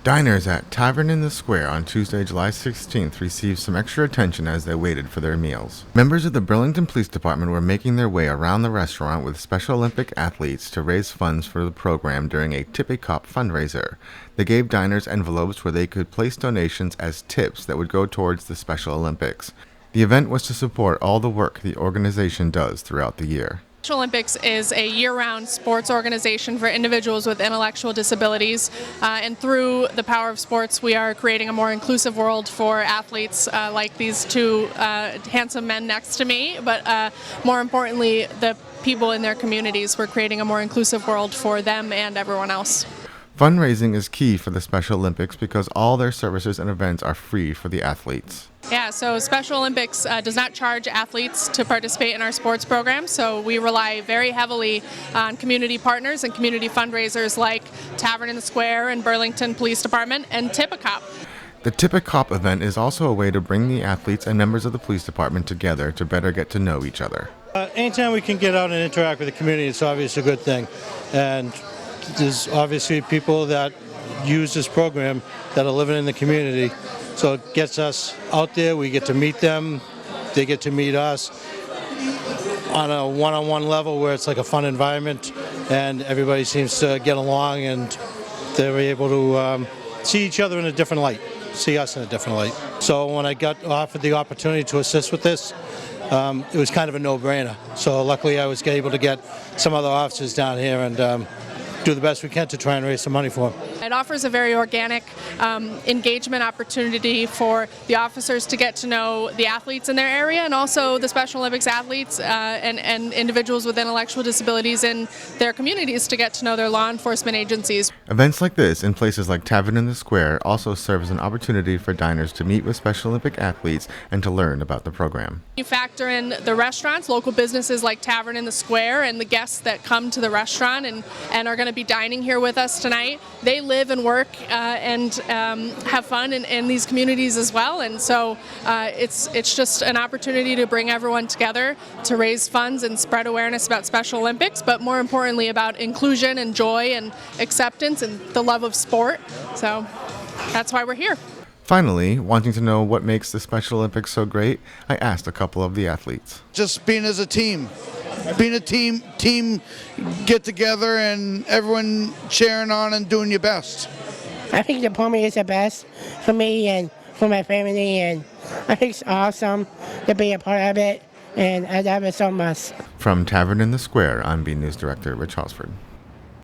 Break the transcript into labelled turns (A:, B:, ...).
A: Diners at Tavern in the Square on Tuesday, July 16th received some extra attention as they waited for their meals. Members of the Burlington Police Department were making their way around the restaurant with Special Olympic athletes to raise funds for the program during a Tippy Cup fundraiser. They gave diners envelopes where they could place donations as tips that would go towards the Special Olympics. The event was to support all the work the organization does throughout the year.
B: Special Olympics is a year-round sports organization for individuals with intellectual disabilities, and through the power of sports we are creating a more inclusive world for athletes like these two handsome men next to me, but more importantly the people in their communities. We're creating a more inclusive world for them and everyone else.
A: Fundraising is key for the Special Olympics because all their services and events are free for the athletes.
B: Yeah, so Special Olympics does not charge athletes to participate in our sports program, so we rely very heavily on community partners and community fundraisers like Tavern in the Square and Burlington Police Department and Tippy Cup.
A: The Tippy Cup event is also a way to bring the athletes and members of the police department together to better get to know each other.
C: Anytime we can get out and interact with the community, it's obviously a good thing. And there's obviously people that use this program that are living in the community. So it gets us out there, we get to meet them, they get to meet us on a one-on-one level where it's like a fun environment and everybody seems to get along and they're able to see each other in a different light, see us in a different light. So when I got offered the opportunity to assist with this, it was kind of a no-brainer. So luckily I was able to get some other officers down here and do the best we can to try and raise some money for them.
B: It offers a very organic engagement opportunity for the officers to get to know the athletes in their area and also the Special Olympics athletes and individuals with intellectual disabilities in their communities to get to know their law enforcement agencies.
A: Events like this in places like Tavern in the Square also serve as an opportunity for diners to meet with Special Olympic athletes and to learn about the program.
B: You factor in the restaurants, local businesses like Tavern in the Square, and the guests that come to the restaurant and are going to be dining here with us tonight. They live and work and have fun in these communities as well, and so it's just an opportunity to bring everyone together to raise funds and spread awareness about Special Olympics, but more importantly about inclusion and joy and acceptance and the love of sport. So that's why we're here.
A: Finally, wanting to know what makes the Special Olympics so great, I asked a couple of the athletes.
D: Just being as a team. Being a team get together and everyone cheering on and doing your best.
E: I think the pony is the best for me and for my family, and I think it's awesome to be a part of it, and I love it so much.
A: From Tavern in the Square, I'm BNEWS Director Rich Halsford.